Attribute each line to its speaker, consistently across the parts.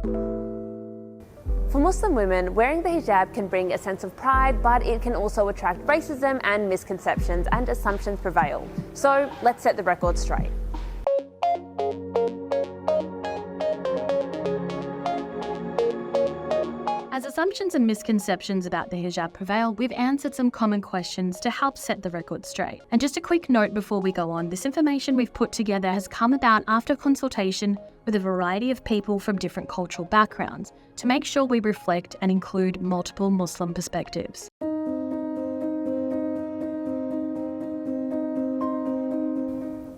Speaker 1: For Muslim women, wearing the hijab can bring a sense of pride, but it can also attract racism and misconceptions, and assumptions prevail. So let's set the record straight.
Speaker 2: As assumptions and misconceptions about the hijab prevail, we've answered some common questions to help set the record straight. And just a quick note before we go on, this information we've put together has come about after consultation with a variety of people from different cultural backgrounds to make sure we reflect and include multiple Muslim perspectives.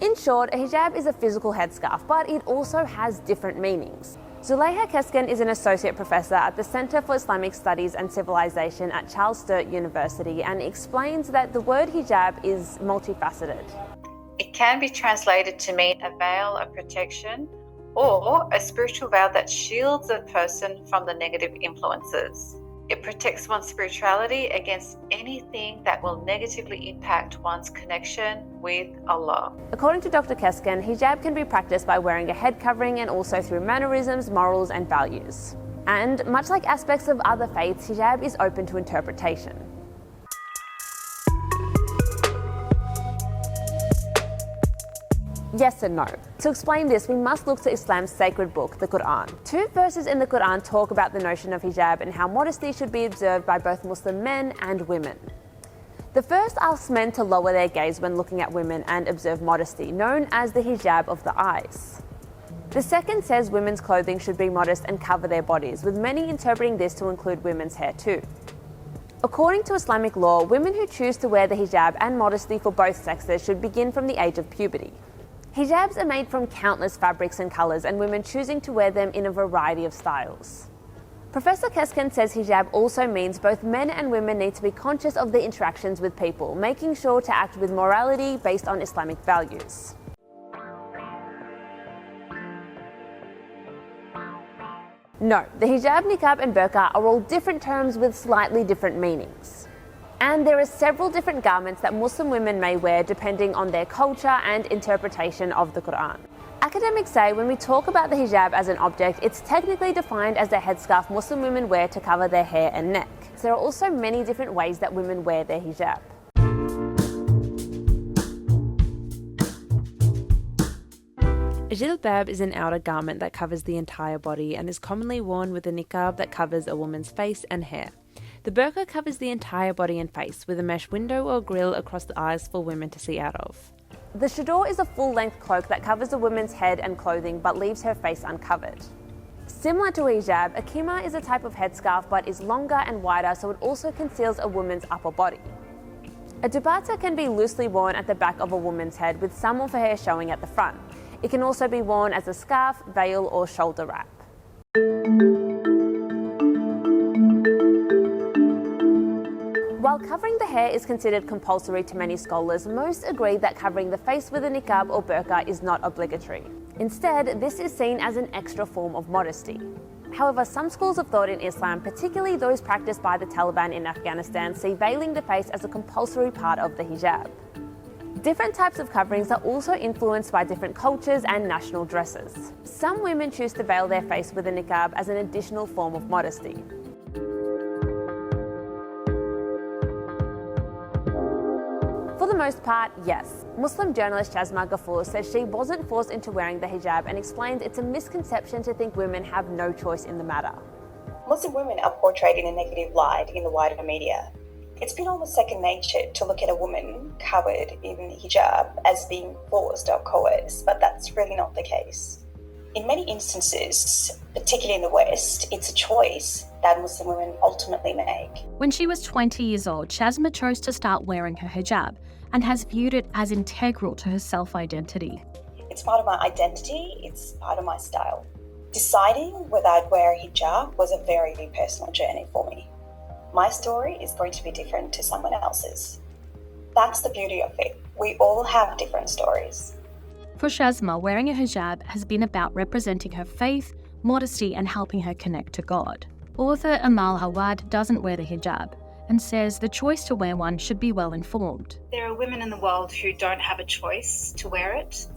Speaker 1: In short, a hijab is a physical headscarf, but it also has different meanings. Zuleyha Keskin is an associate professor at the Center for Islamic Studies and Civilization at Charles Sturt University and explains that the word hijab is multifaceted.
Speaker 3: It can be translated to mean a veil of protection or a spiritual veil that shields a person from the negative influences. It protects one's spirituality against anything that will negatively impact one's connection with Allah.
Speaker 1: According to Dr. Keskin, hijab can be practiced by wearing a head covering and also through mannerisms, morals, and values. And much like aspects of other faiths, hijab is open to interpretation. Yes and no. To explain this, we must look to Islam's sacred book, the Quran. 2 verses in the Quran talk about the notion of hijab and how modesty should be observed by both Muslim men and women. The first asks men to lower their gaze when looking at women and observe modesty, known as the hijab of the eyes. The second says women's clothing should be modest and cover their bodies, with many interpreting this to include women's hair too. According to Islamic law, women who choose to wear the hijab and modesty for both sexes should begin from the age of puberty. Hijabs are made from countless fabrics and colours, and women choosing to wear them in a variety of styles. Professor Keskin says hijab also means both men and women need to be conscious of their interactions with people, making sure to act with morality based on Islamic values. No, the hijab, niqab and burqa are all different terms with slightly different meanings. And there are several different garments that Muslim women may wear depending on their culture and interpretation of the Quran. Academics say when we talk about the hijab as an object, it's technically defined as the headscarf Muslim women wear to cover their hair and neck. There are also many different ways that women wear their hijab. A jilbab is an outer garment that covers the entire body and is commonly worn with a niqab that covers a woman's face and hair. The burqa covers the entire body and face, with a mesh window or grille across the eyes for women to see out of. The chador is a full-length cloak that covers a woman's head and clothing but leaves her face uncovered. Similar to a hijab, a khimar is a type of headscarf but is longer and wider, so it also conceals a woman's upper body. A dupatta can be loosely worn at the back of a woman's head with some of her hair showing at the front. It can also be worn as a scarf, veil or shoulder wrap. While covering the hair is considered compulsory to many scholars, most agree that covering the face with a niqab or burqa is not obligatory. Instead, this is seen as an extra form of modesty. However, some schools of thought in Islam, particularly those practiced by the Taliban in Afghanistan, see veiling the face as a compulsory part of the hijab. Different types of coverings are also influenced by different cultures and national dresses. Some women choose to veil their face with a niqab as an additional form of modesty. For the most part, yes. Muslim journalist Shazma Ghafoor says she wasn't forced into wearing the hijab and explains it's a misconception to think women have no choice in the matter.
Speaker 4: Muslim women are portrayed in a negative light in the wider media. It's been almost second nature to look at a woman covered in hijab as being forced or coerced, but that's really not the case. In many instances, particularly in the West, it's a choice that Muslim women ultimately make.
Speaker 2: When she was 20 years old, Shazma chose to start wearing her hijab and has viewed it as integral to her self-identity.
Speaker 4: It's part of my identity, it's part of my style. Deciding whether I'd wear a hijab was a very personal journey for me. My story is going to be different to someone else's. That's the beauty of it. We all have different stories.
Speaker 2: For Shazma, wearing a hijab has been about representing her faith, modesty, and helping her connect to God. Author Amal doesn't wear the hijab and says the choice to wear one should be well informed.
Speaker 5: There are women in the world who don't have a choice to wear it.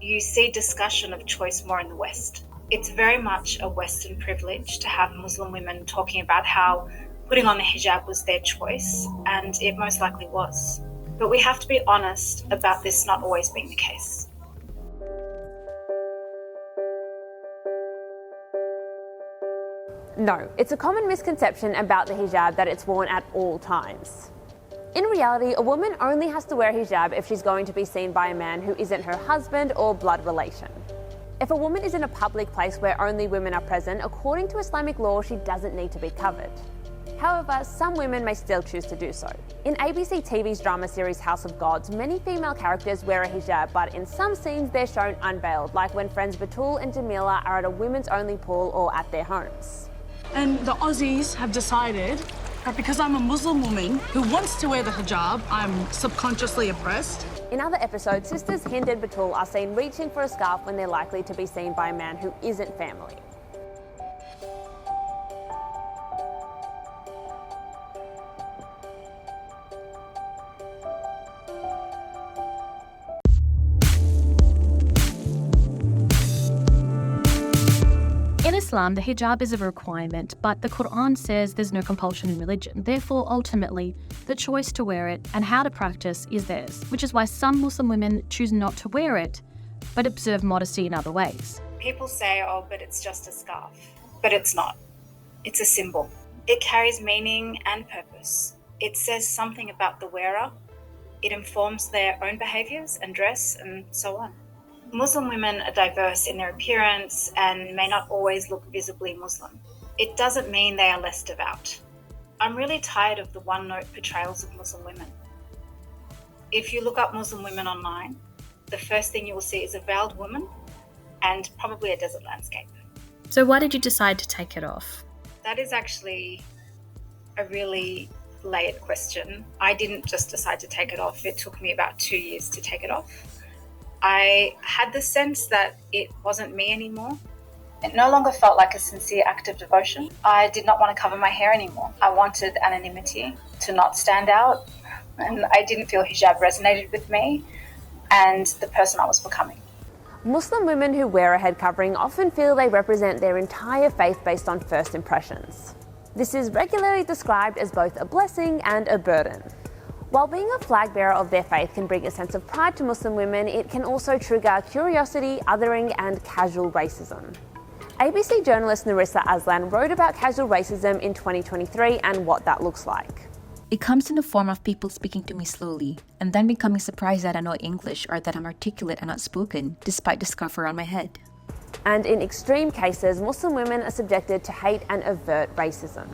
Speaker 5: You see discussion of choice more in the West. It's very much a Western privilege to have Muslim women talking about how putting on the hijab was their choice, and it most likely was. But we have to be honest about this not always being the case.
Speaker 1: No, it's a common misconception about the hijab that it's worn at all times. In reality, a woman only has to wear a hijab if she's going to be seen by a man who isn't her husband or blood relation. If a woman is in a public place where only women are present, according to Islamic law, she doesn't need to be covered. However, some women may still choose to do so. In ABC TV's drama series House of Gods, many female characters wear a hijab, but in some scenes they're shown unveiled, like when friends Batul and Jamila are at a women's only pool or at their homes.
Speaker 6: And the Aussies have decided that because I'm a Muslim woman who wants to wear the hijab, I'm subconsciously oppressed.
Speaker 1: In other episodes, sisters Hind and Batul are seen reaching for a scarf when they're likely to be seen by a man who isn't family.
Speaker 2: In Islam, the hijab is a requirement, but the Quran says there's no compulsion in religion. Therefore, ultimately, the choice to wear it and how to practice is theirs, which is why some Muslim women choose not to wear it, but observe modesty in other ways.
Speaker 5: People say, oh, but it's just a scarf. But it's not. It's a symbol. It carries meaning and purpose. It says something about the wearer. It informs their own behaviours and dress and so on. Muslim women are diverse in their appearance and may not always look visibly Muslim. It doesn't mean they are less devout. I'm really tired of the one-note portrayals of Muslim women. If you look up Muslim women online, the first thing you will see is a veiled woman and probably a desert landscape.
Speaker 2: So why did you decide to take it off?
Speaker 5: That is actually a really layered question. I didn't just decide to take it off. It took me about 2 years to take it off. I had the sense that it wasn't me anymore. It no longer felt like a sincere act of devotion. I did not want to cover my hair anymore. I wanted anonymity, to not stand out, and I didn't feel hijab resonated with me and the person I was becoming.
Speaker 1: Muslim women who wear a head covering often feel they represent their entire faith based on first impressions. This is regularly described as both a blessing and a burden. While being a flag bearer of their faith can bring a sense of pride to Muslim women, it can also trigger curiosity, othering, and casual racism. ABC journalist Narissa Aslan wrote about casual racism in 2023 and what that looks like.
Speaker 7: It comes in the form of people speaking to me slowly, and then becoming surprised that I know English or that I'm articulate and outspoken, despite the scarf around my head.
Speaker 1: And in extreme cases, Muslim women are subjected to hate and overt racism.